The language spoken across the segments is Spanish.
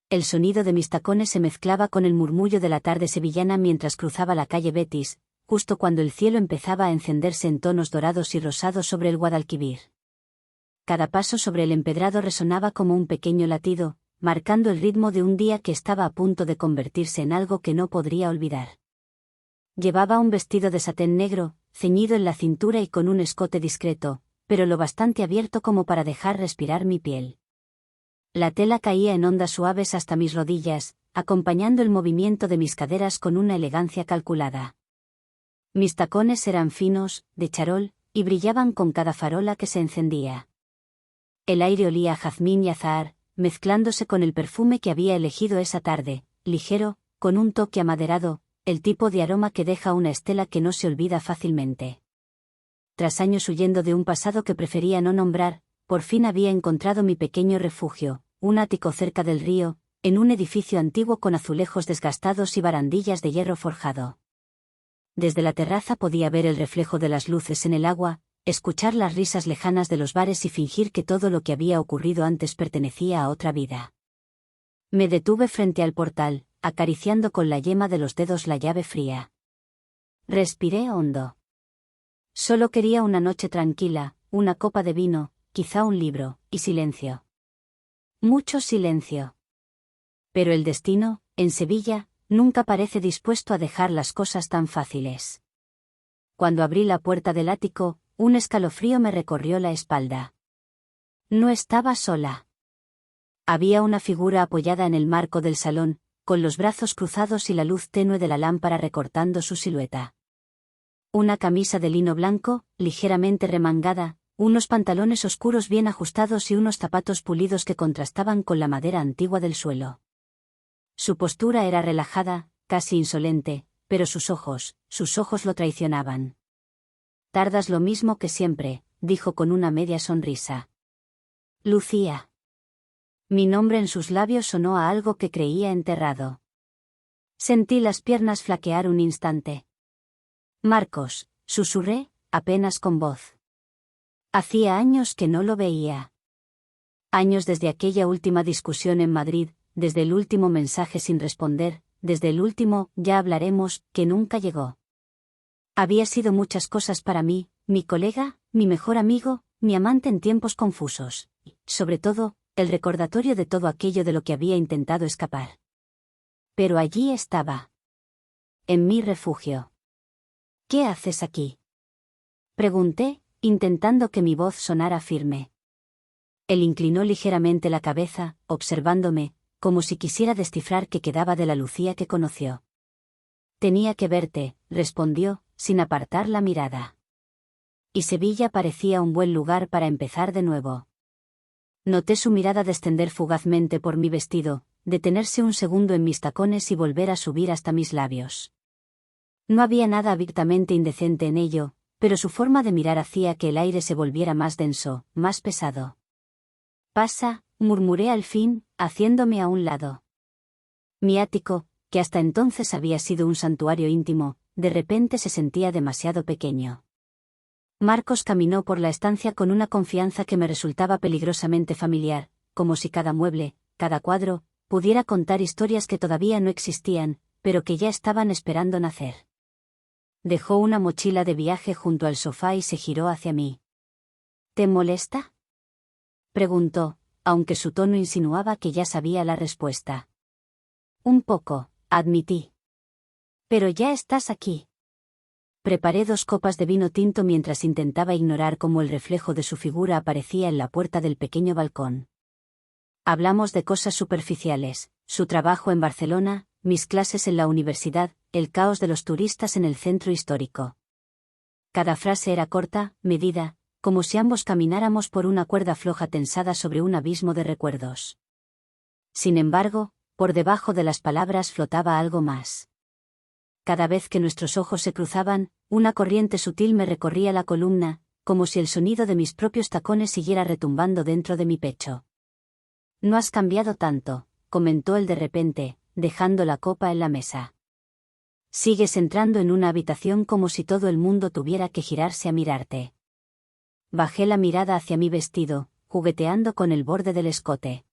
El sonido de mis tacones se mezclaba con el murmullo de la tarde sevillana mientras cruzaba la calle Betis, justo cuando el cielo empezaba a encenderse en tonos dorados y rosados sobre el Guadalquivir. Cada paso sobre el empedrado resonaba como un pequeño latido, marcando el ritmo de un día que estaba a punto de convertirse en algo que no podría olvidar. Llevaba un vestido de satén negro, ceñido en la cintura y con un escote discreto, pero lo bastante abierto como para dejar respirar mi piel. La tela caía en ondas suaves hasta mis rodillas, acompañando el movimiento de mis caderas con una elegancia calculada. Mis tacones eran finos, de charol, y brillaban con cada farola que se encendía. El aire olía a jazmín y azahar, mezclándose con el perfume que había elegido esa tarde, ligero, con un toque amaderado, el tipo de aroma que deja una estela que no se olvida fácilmente. Tras años huyendo de un pasado que prefería no nombrar, por fin había encontrado mi pequeño refugio, un ático cerca del río, en un edificio antiguo con azulejos desgastados y barandillas de hierro forjado. Desde la terraza podía ver el reflejo de las luces en el agua, escuchar las risas lejanas de los bares y fingir que todo lo que había ocurrido antes pertenecía a otra vida. Me detuve frente al portal, acariciando con la yema de los dedos la llave fría. Respiré hondo. Solo quería una noche tranquila, una copa de vino, quizá un libro, y silencio. Mucho silencio. Pero el destino, en Sevilla, nunca parece dispuesto a dejar las cosas tan fáciles. Cuando abrí la puerta del ático, un escalofrío me recorrió la espalda. No estaba sola. Había una figura apoyada en el marco del salón, con los brazos cruzados y la luz tenue de la lámpara recortando su silueta. Una camisa de lino blanco, ligeramente remangada, unos pantalones oscuros bien ajustados y unos zapatos pulidos que contrastaban con la madera antigua del suelo. Su postura era relajada, casi insolente, pero sus ojos lo traicionaban. «Tardas lo mismo que siempre», dijo con una media sonrisa. «Lucía». Mi nombre en sus labios sonó a algo que creía enterrado. Sentí las piernas flaquear un instante. «Marcos», susurré, apenas con voz. Hacía años que no lo veía. Años desde aquella última discusión en Madrid, desde el último mensaje sin responder, desde el último «ya hablaremos», que nunca llegó. Había sido muchas cosas para mí, mi colega, mi mejor amigo, mi amante en tiempos confusos, y, sobre todo, el recordatorio de todo aquello de lo que había intentado escapar. Pero allí estaba. En mi refugio. «¿Qué haces aquí?», pregunté, intentando que mi voz sonara firme. Él inclinó ligeramente la cabeza, observándome, como si quisiera descifrar qué quedaba de la Lucía que conoció. «Tenía que verte», respondió, sin apartar la mirada. Y Sevilla parecía un buen lugar para empezar de nuevo. Noté su mirada descender fugazmente por mi vestido, detenerse un segundo en mis tacones y volver a subir hasta mis labios. No había nada abiertamente indecente en ello, pero su forma de mirar hacía que el aire se volviera más denso, más pesado. «Pasa», murmuré al fin, haciéndome a un lado. Mi ático, que hasta entonces había sido un santuario íntimo, de repente se sentía demasiado pequeño. Marcos caminó por la estancia con una confianza que me resultaba peligrosamente familiar, como si cada mueble, cada cuadro, pudiera contar historias que todavía no existían, pero que ya estaban esperando nacer. Dejó una mochila de viaje junto al sofá y se giró hacia mí. «¿Te molesta?», preguntó, aunque su tono insinuaba que ya sabía la respuesta. «Un poco», admití. «Pero ya estás aquí». Preparé 2 copas de vino tinto mientras intentaba ignorar cómo el reflejo de su figura aparecía en la puerta del pequeño balcón. Hablamos de cosas superficiales, su trabajo en Barcelona, mis clases en la universidad, el caos de los turistas en el centro histórico. Cada frase era corta, medida, como si ambos camináramos por una cuerda floja tensada sobre un abismo de recuerdos. Sin embargo, por debajo de las palabras flotaba algo más. Cada vez que nuestros ojos se cruzaban, una corriente sutil me recorría la columna, como si el sonido de mis propios tacones siguiera retumbando dentro de mi pecho. «No has cambiado tanto», comentó él de repente, dejando la copa en la mesa. «Sigues entrando en una habitación como si todo el mundo tuviera que girarse a mirarte». Bajé la mirada hacia mi vestido, jugueteando con el borde del escote.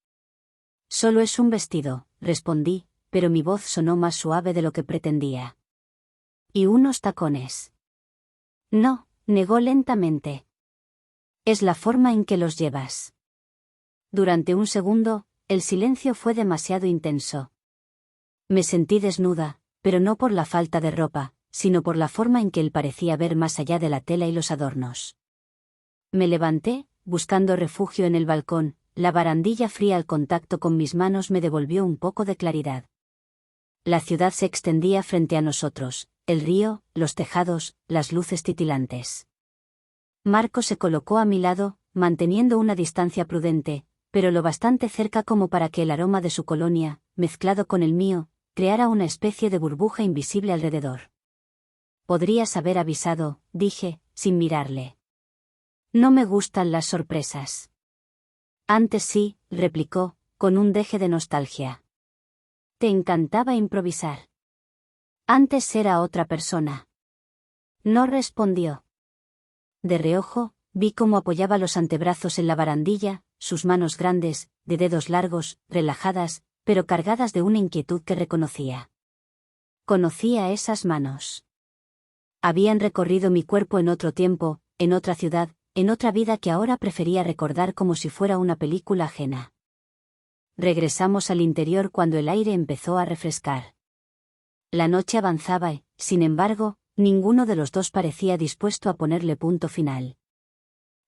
Solo es un vestido, respondí, pero mi voz sonó más suave de lo que pretendía. ¿Y unos tacones? No, negó lentamente. Es la forma en que los llevas. Durante un segundo, el silencio fue demasiado intenso. Me sentí desnuda, pero no por la falta de ropa, sino por la forma en que él parecía ver más allá de la tela y los adornos. Me levanté, buscando refugio en el balcón, la barandilla fría al contacto con mis manos me devolvió un poco de claridad. La ciudad se extendía frente a nosotros, el río, los tejados, las luces titilantes. Marco se colocó a mi lado, manteniendo una distancia prudente, pero lo bastante cerca como para que el aroma de su colonia, mezclado con el mío, creara una especie de burbuja invisible alrededor. Podrías haber avisado, dije, sin mirarle. No me gustan las sorpresas. Antes sí, replicó, con un deje de nostalgia. Te encantaba improvisar. Antes era otra persona. No respondió. De reojo, vi cómo apoyaba los antebrazos en la barandilla, sus manos grandes, de dedos largos, relajadas, pero cargadas de una inquietud que reconocía. Conocía esas manos. Habían recorrido mi cuerpo en otro tiempo, en otra ciudad, en otra vida que ahora prefería recordar como si fuera una película ajena. Regresamos al interior cuando el aire empezó a refrescar. La noche avanzaba y, sin embargo, ninguno de los dos parecía dispuesto a ponerle punto final.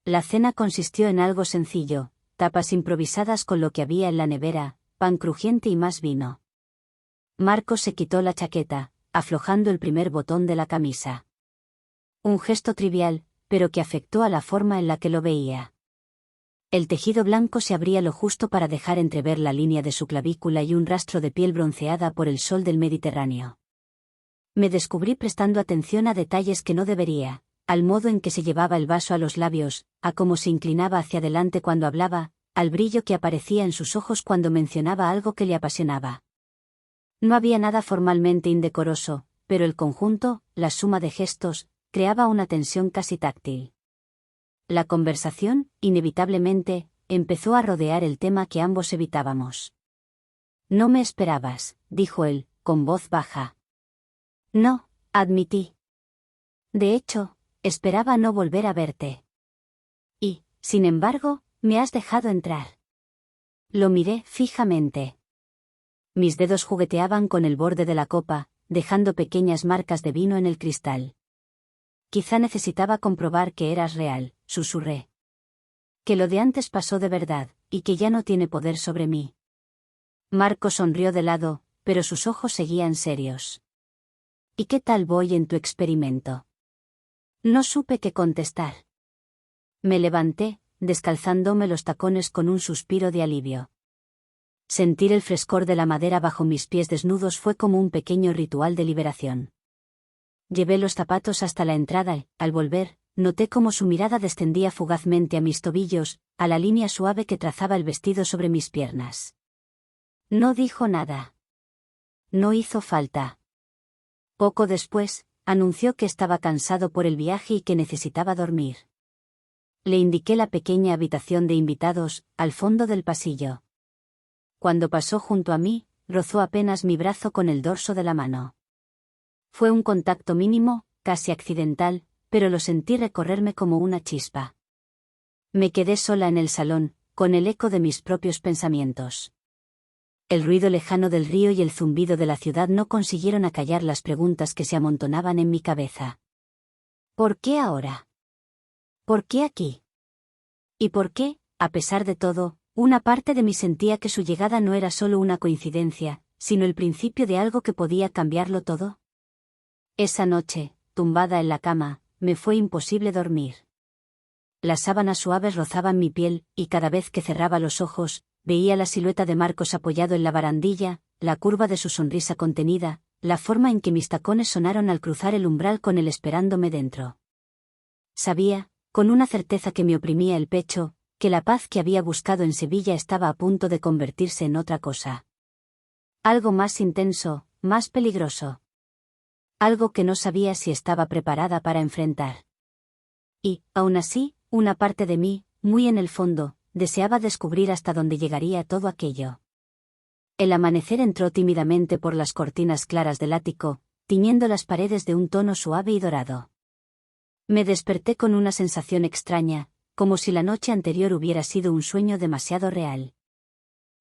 La cena consistió en algo sencillo, tapas improvisadas con lo que había en la nevera, pan crujiente y más vino. Marco se quitó la chaqueta, aflojando el primer botón de la camisa. Un gesto trivial, pero que afectó a la forma en la que lo veía. El tejido blanco se abría lo justo para dejar entrever la línea de su clavícula y un rastro de piel bronceada por el sol del Mediterráneo. Me descubrí prestando atención a detalles que no debería, al modo en que se llevaba el vaso a los labios, a cómo se inclinaba hacia adelante cuando hablaba, al brillo que aparecía en sus ojos cuando mencionaba algo que le apasionaba. No había nada formalmente indecoroso, pero el conjunto, la suma de gestos, creaba una tensión casi táctil. La conversación, inevitablemente, empezó a rodear el tema que ambos evitábamos. No me esperabas, dijo él, con voz baja. No, admití. De hecho, esperaba no volver a verte. Y, sin embargo, me has dejado entrar. Lo miré fijamente. Mis dedos jugueteaban con el borde de la copa, dejando pequeñas marcas de vino en el cristal. Quizá necesitaba comprobar que eras real, susurré. Que lo de antes pasó de verdad, y que ya no tiene poder sobre mí. Marco sonrió de lado, pero sus ojos seguían serios. ¿Y qué tal voy en tu experimento? No supe qué contestar. Me levanté, descalzándome los tacones con un suspiro de alivio. Sentir el frescor de la madera bajo mis pies desnudos fue como un pequeño ritual de liberación. Llevé los zapatos hasta la entrada y, al volver, noté cómo su mirada descendía fugazmente a mis tobillos, a la línea suave que trazaba el vestido sobre mis piernas. No dijo nada. No hizo falta. Poco después, anunció que estaba cansado por el viaje y que necesitaba dormir. Le indiqué la pequeña habitación de invitados, al fondo del pasillo. Cuando pasó junto a mí, rozó apenas mi brazo con el dorso de la mano. Fue un contacto mínimo, casi accidental, pero lo sentí recorrerme como una chispa. Me quedé sola en el salón, con el eco de mis propios pensamientos. El ruido lejano del río y el zumbido de la ciudad no consiguieron acallar las preguntas que se amontonaban en mi cabeza. ¿Por qué ahora? ¿Por qué aquí? ¿Y por qué, a pesar de todo, una parte de mí sentía que su llegada no era solo una coincidencia, sino el principio de algo que podía cambiarlo todo? Esa noche, tumbada en la cama, me fue imposible dormir. Las sábanas suaves rozaban mi piel, y cada vez que cerraba los ojos, veía la silueta de Marcos apoyado en la barandilla, la curva de su sonrisa contenida, la forma en que mis tacones sonaron al cruzar el umbral con él esperándome dentro. Sabía, con una certeza que me oprimía el pecho, que la paz que había buscado en Sevilla estaba a punto de convertirse en otra cosa. Algo más intenso, más peligroso. Algo que no sabía si estaba preparada para enfrentar. Y, aún así, una parte de mí, muy en el fondo, deseaba descubrir hasta dónde llegaría todo aquello. El amanecer entró tímidamente por las cortinas claras del ático, tiñendo las paredes de un tono suave y dorado. Me desperté con una sensación extraña, como si la noche anterior hubiera sido un sueño demasiado real.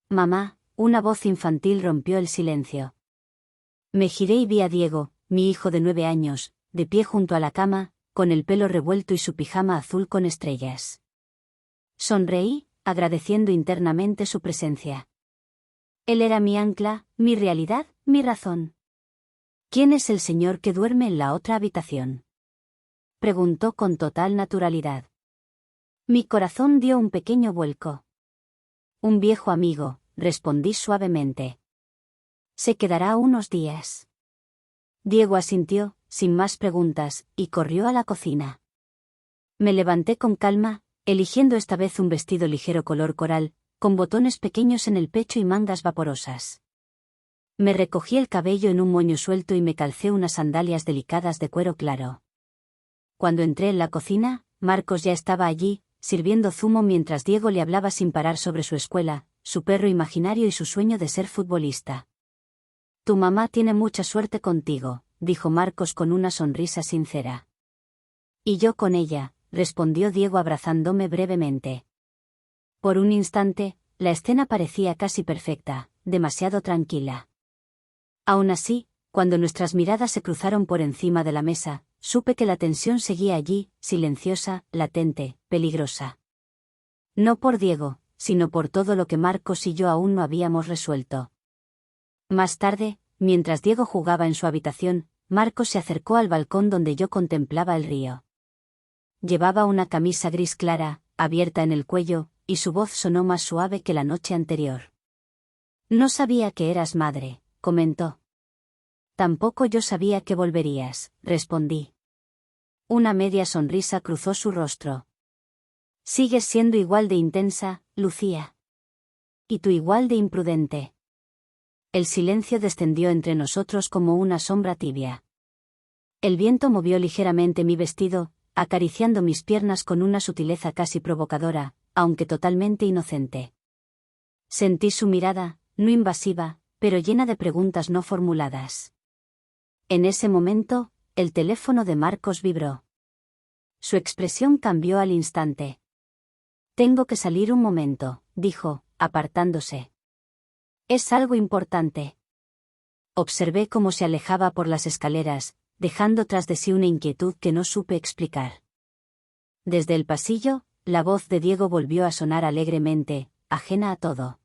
«Mamá», una voz infantil rompió el silencio. Me giré y vi a Diego, mi hijo de 9 años, de pie junto a la cama, con el pelo revuelto y su pijama azul con estrellas. Sonreí, agradeciendo internamente su presencia. Él era mi ancla, mi realidad, mi razón. «¿Quién es el señor que duerme en la otra habitación?», preguntó con total naturalidad. Mi corazón dio un pequeño vuelco. «Un viejo amigo», respondí suavemente. «Se quedará unos días». Diego asintió, sin más preguntas, y corrió a la cocina. Me levanté con calma, eligiendo esta vez un vestido ligero color coral, con botones pequeños en el pecho y mangas vaporosas. Me recogí el cabello en un moño suelto y me calcé unas sandalias delicadas de cuero claro. Cuando entré en la cocina, Marcos ya estaba allí, sirviendo zumo mientras Diego le hablaba sin parar sobre su escuela, su perro imaginario y su sueño de ser futbolista. «Tu mamá tiene mucha suerte contigo», dijo Marcos con una sonrisa sincera. «Y yo con ella», respondió Diego abrazándome brevemente. Por un instante, la escena parecía casi perfecta, demasiado tranquila. Aún así, cuando nuestras miradas se cruzaron por encima de la mesa, supe que la tensión seguía allí, silenciosa, latente, peligrosa. No por Diego, sino por todo lo que Marcos y yo aún no habíamos resuelto. Más tarde, mientras Diego jugaba en su habitación, Marcos se acercó al balcón donde yo contemplaba el río. Llevaba una camisa gris clara, abierta en el cuello, y su voz sonó más suave que la noche anterior. «No sabía que eras madre», comentó. «Tampoco yo sabía que volverías», respondí. Una media sonrisa cruzó su rostro. «Sigues siendo igual de intensa, Lucía. Y tú igual de imprudente». El silencio descendió entre nosotros como una sombra tibia. El viento movió ligeramente mi vestido, acariciando mis piernas con una sutileza casi provocadora, aunque totalmente inocente. Sentí su mirada, no invasiva, pero llena de preguntas no formuladas. En ese momento, el teléfono de Marcos vibró. Su expresión cambió al instante. «Tengo que salir un momento», dijo, apartándose. «Es algo importante». Observé cómo se alejaba por las escaleras, dejando tras de sí una inquietud que no supe explicar. Desde el pasillo, la voz de Diego volvió a sonar alegremente, ajena a todo.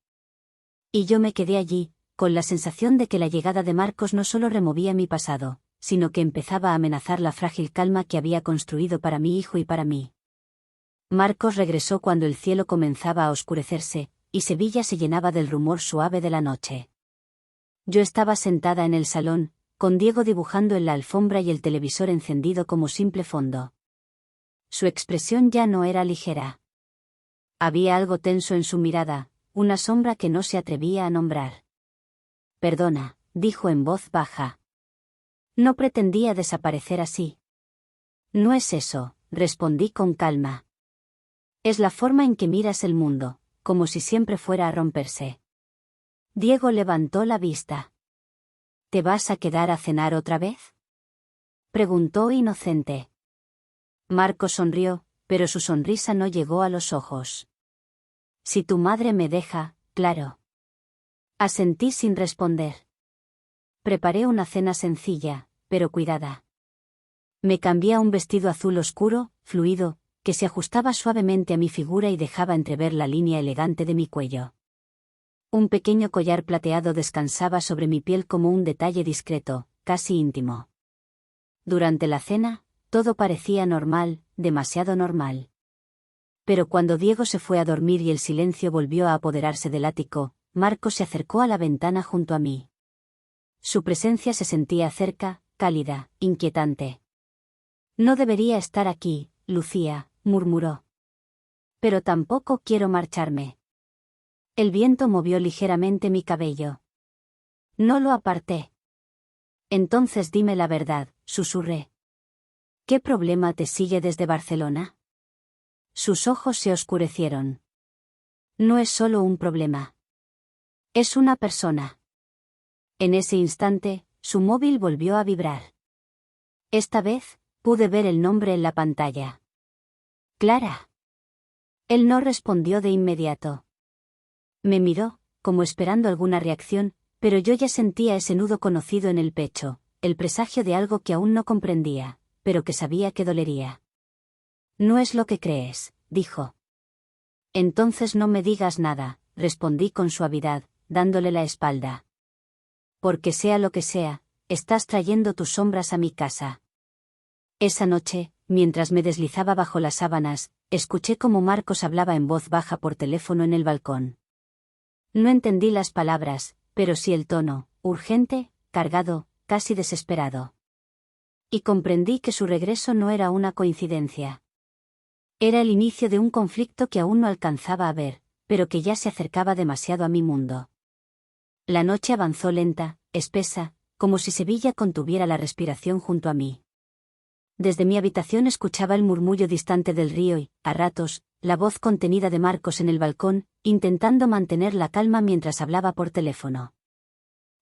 Y yo me quedé allí, con la sensación de que la llegada de Marcos no solo removía mi pasado, sino que empezaba a amenazar la frágil calma que había construido para mi hijo y para mí. Marcos regresó cuando el cielo comenzaba a oscurecerse, y Sevilla se llenaba del rumor suave de la noche. Yo estaba sentada en el salón, con Diego dibujando en la alfombra y el televisor encendido como simple fondo. Su expresión ya no era ligera. Había algo tenso en su mirada, una sombra que no se atrevía a nombrar. «Perdona», dijo en voz baja. «No pretendía desaparecer así». «No es eso», respondí con calma. «Es la forma en que miras el mundo, como si siempre fuera a romperse». Diego levantó la vista. «¿Te vas a quedar a cenar otra vez?», preguntó inocente. Marcos sonrió, pero su sonrisa no llegó a los ojos. «Si tu madre me deja, claro». Asentí sin responder. Preparé una cena sencilla, pero cuidada. Me cambié a un vestido azul oscuro, fluido, que se ajustaba suavemente a mi figura y dejaba entrever la línea elegante de mi cuello. Un pequeño collar plateado descansaba sobre mi piel como un detalle discreto, casi íntimo. Durante la cena, todo parecía normal, demasiado normal. Pero cuando Diego se fue a dormir y el silencio volvió a apoderarse del ático, Marcos se acercó a la ventana junto a mí. Su presencia se sentía cerca, cálida, inquietante. «No debería estar aquí, Lucía», murmuró. «Pero tampoco quiero marcharme». El viento movió ligeramente mi cabello. No lo aparté. «Entonces dime la verdad», susurré. «¿Qué problema te sigue desde Barcelona?». Sus ojos se oscurecieron. «No es solo un problema. Es una persona. En ese instante, su móvil volvió a vibrar. Esta vez, pude ver el nombre en la pantalla. Clara. Él no respondió de inmediato. Me miró, como esperando alguna reacción, pero yo ya sentía ese nudo conocido en el pecho, el presagio de algo que aún no comprendía, pero que sabía que dolería. No es lo que crees, dijo. Entonces no me digas nada, respondí con suavidad, dándole la espalda. Porque sea lo que sea, estás trayendo tus sombras a mi casa. Esa noche, mientras me deslizaba bajo las sábanas, escuché cómo Marcos hablaba en voz baja por teléfono en el balcón. No entendí las palabras, pero sí el tono, urgente, cargado, casi desesperado. Y comprendí que su regreso no era una coincidencia. Era el inicio de un conflicto que aún no alcanzaba a ver, pero que ya se acercaba demasiado a mi mundo. La noche avanzó lenta, espesa, como si Sevilla contuviera la respiración junto a mí. Desde mi habitación escuchaba el murmullo distante del río y, a ratos, la voz contenida de Marcos en el balcón, intentando mantener la calma mientras hablaba por teléfono.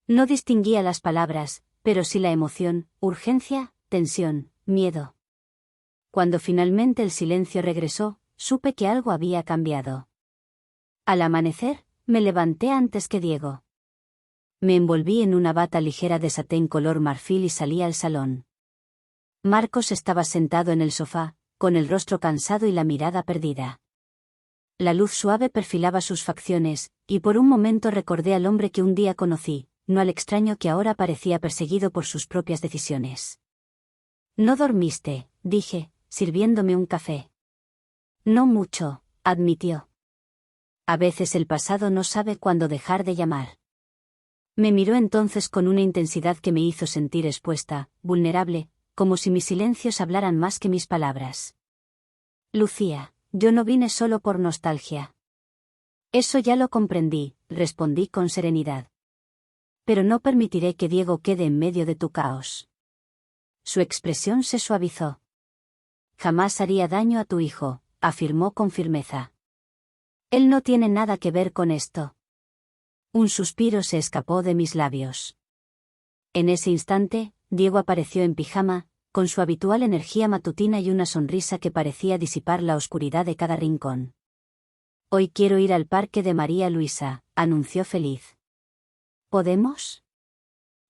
No distinguía las palabras, pero sí la emoción, urgencia, tensión, miedo. Cuando finalmente el silencio regresó, supe que algo había cambiado. Al amanecer, me levanté antes que Diego. Me envolví en una bata ligera de satén color marfil y salí al salón. Marcos estaba sentado en el sofá, con el rostro cansado y la mirada perdida. La luz suave perfilaba sus facciones, y por un momento recordé al hombre que un día conocí, no al extraño que ahora parecía perseguido por sus propias decisiones. «¿No dormiste?», dije, sirviéndome un café. «No mucho», admitió. «A veces el pasado no sabe cuándo dejar de llamar». Me miró entonces con una intensidad que me hizo sentir expuesta, vulnerable, como si mis silencios hablaran más que mis palabras. «Lucía, yo no vine solo por nostalgia». «Eso ya lo comprendí», respondí con serenidad. «Pero no permitiré que Diego quede en medio de tu caos». Su expresión se suavizó. «Jamás haría daño a tu hijo», afirmó con firmeza. «Él no tiene nada que ver con esto». Un suspiro se escapó de mis labios. En ese instante, Diego apareció en pijama, con su habitual energía matutina y una sonrisa que parecía disipar la oscuridad de cada rincón. «Hoy quiero ir al parque de María Luisa», anunció feliz. «¿Podemos?».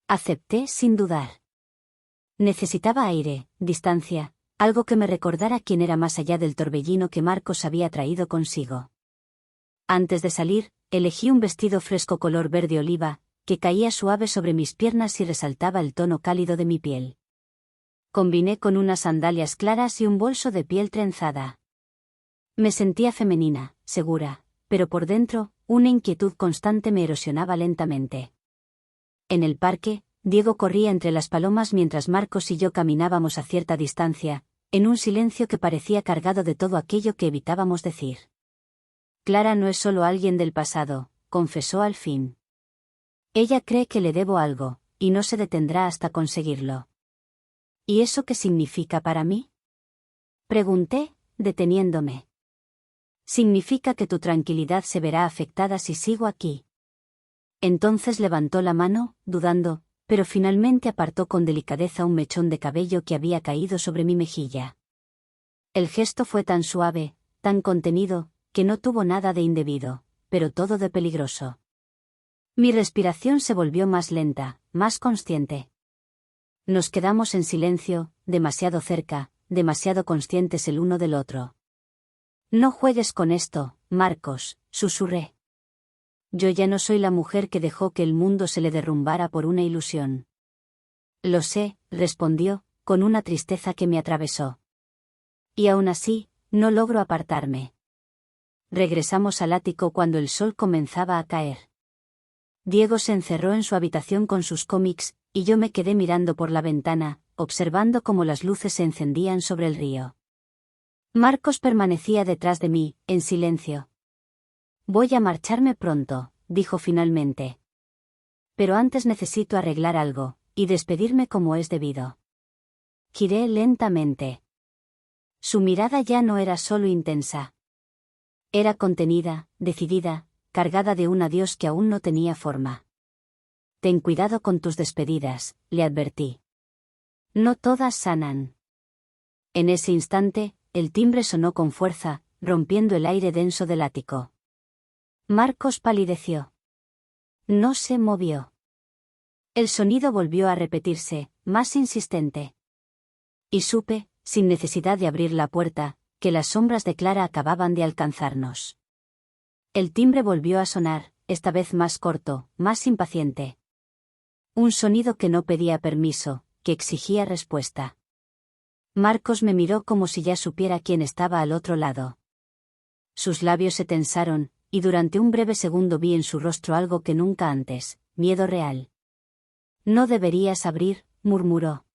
Acepté sin dudar. Necesitaba aire, distancia, algo que me recordara quién era más allá del torbellino que Marcos había traído consigo. Antes de salir, elegí un vestido fresco color verde oliva, que caía suave sobre mis piernas y resaltaba el tono cálido de mi piel. Combiné con unas sandalias claras y un bolso de piel trenzada. Me sentía femenina, segura, pero por dentro, una inquietud constante me erosionaba lentamente. En el parque, Diego corría entre las palomas mientras Marcos y yo caminábamos a cierta distancia, en un silencio que parecía cargado de todo aquello que evitábamos decir. «Clara no es solo alguien del pasado», confesó al fin. «Ella cree que le debo algo, y no se detendrá hasta conseguirlo». «¿Y eso qué significa para mí?», pregunté, deteniéndome. «Significa que tu tranquilidad se verá afectada si sigo aquí». Entonces levantó la mano, dudando, pero finalmente apartó con delicadeza un mechón de cabello que había caído sobre mi mejilla. El gesto fue tan suave, tan contenido, que no tuvo nada de indebido, pero todo de peligroso. Mi respiración se volvió más lenta, más consciente. Nos quedamos en silencio, demasiado cerca, demasiado conscientes el uno del otro. «No juegues con esto, Marcos», susurré. «Yo ya no soy la mujer que dejó que el mundo se le derrumbara por una ilusión». «Lo sé», respondió, con una tristeza que me atravesó. «Y aún así, no logro apartarme». Regresamos al ático cuando el sol comenzaba a caer. Diego se encerró en su habitación con sus cómics, y yo me quedé mirando por la ventana, observando cómo las luces se encendían sobre el río. Marcos permanecía detrás de mí, en silencio. «Voy a marcharme pronto», dijo finalmente. «Pero antes necesito arreglar algo, y despedirme como es debido». Giré lentamente. Su mirada ya no era solo intensa. Era contenida, decidida, cargada de un adiós que aún no tenía forma. Ten cuidado con tus despedidas, le advertí. No todas sanan. En ese instante, el timbre sonó con fuerza, rompiendo el aire denso del ático. Marcos palideció. No se movió. El sonido volvió a repetirse, más insistente. Y supe, sin necesidad de abrir la puerta, que las sombras de Clara acababan de alcanzarnos. El timbre volvió a sonar, esta vez más corto, más impaciente. Un sonido que no pedía permiso, que exigía respuesta. Marcos me miró como si ya supiera quién estaba al otro lado. Sus labios se tensaron, y durante un breve segundo vi en su rostro algo que nunca antes, miedo real. No deberías abrir, murmuró.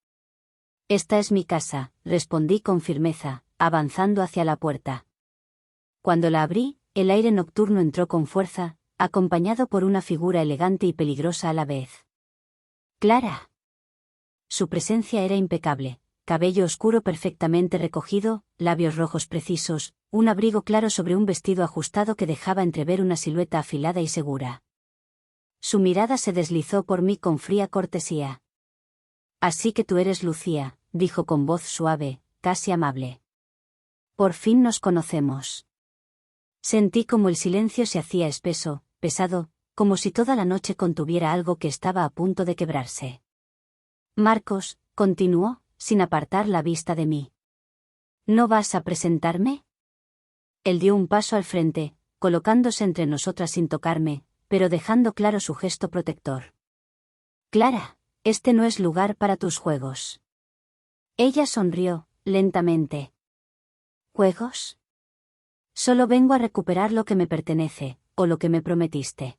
Esta es mi casa, respondí con firmeza, avanzando hacia la puerta. Cuando la abrí, el aire nocturno entró con fuerza, acompañado por una figura elegante y peligrosa a la vez. Clara. Su presencia era impecable, cabello oscuro perfectamente recogido, labios rojos precisos, un abrigo claro sobre un vestido ajustado que dejaba entrever una silueta afilada y segura. Su mirada se deslizó por mí con fría cortesía. Así que tú eres Lucía, dijo con voz suave, casi amable. Por fin nos conocemos. Sentí como el silencio se hacía espeso, pesado, como si toda la noche contuviera algo que estaba a punto de quebrarse. Marcos, continuó, sin apartar la vista de mí. ¿No vas a presentarme? Él dio un paso al frente, colocándose entre nosotras sin tocarme, pero dejando claro su gesto protector. Clara, este no es lugar para tus juegos. Ella sonrió, lentamente. ¿Juegos? Solo vengo a recuperar lo que me pertenece, o lo que me prometiste.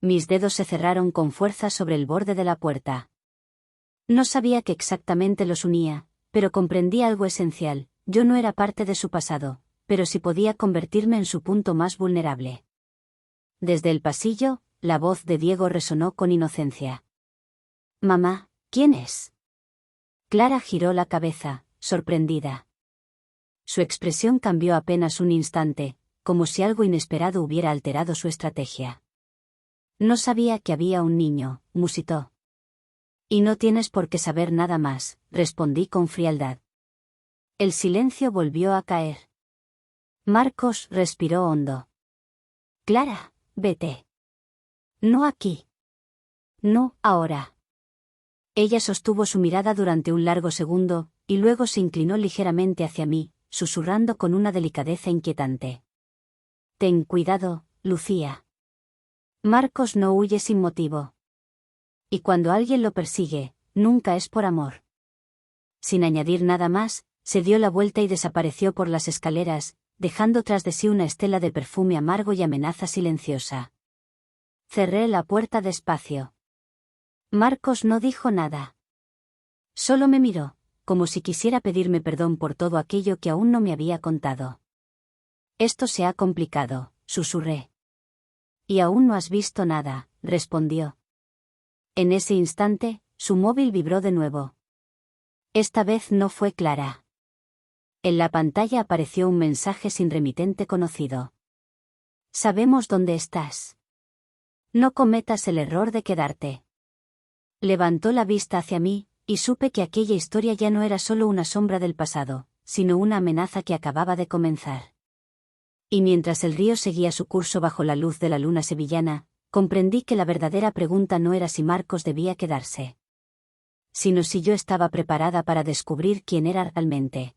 Mis dedos se cerraron con fuerza sobre el borde de la puerta. No sabía qué exactamente los unía, pero comprendí algo esencial: yo no era parte de su pasado, pero sí podía convertirme en su punto más vulnerable. Desde el pasillo, la voz de Diego resonó con inocencia. Mamá, ¿quién es? Clara giró la cabeza, sorprendida. Su expresión cambió apenas un instante, como si algo inesperado hubiera alterado su estrategia. No sabía que había un niño, musitó. Y no tienes por qué saber nada más, respondí con frialdad. El silencio volvió a caer. Marcos respiró hondo. Clara, vete. No aquí. No, ahora. Ella sostuvo su mirada durante un largo segundo, y luego se inclinó ligeramente hacia mí, susurrando con una delicadeza inquietante. Ten cuidado, Lucía. Marcos no huye sin motivo. Y cuando alguien lo persigue, nunca es por amor. Sin añadir nada más, se dio la vuelta y desapareció por las escaleras, dejando tras de sí una estela de perfume amargo y amenaza silenciosa. Cerré la puerta despacio. Marcos no dijo nada. Solo me miró, como si quisiera pedirme perdón por todo aquello que aún no me había contado. Esto se ha complicado, susurré. Y aún no has visto nada, respondió. En ese instante, su móvil vibró de nuevo. Esta vez no fue Clara. En la pantalla apareció un mensaje sin remitente conocido. Sabemos dónde estás. No cometas el error de quedarte. Levantó la vista hacia mí, y supe que aquella historia ya no era solo una sombra del pasado, sino una amenaza que acababa de comenzar. Y mientras el río seguía su curso bajo la luz de la luna sevillana, comprendí que la verdadera pregunta no era si Marcos debía quedarse, sino si yo estaba preparada para descubrir quién era realmente.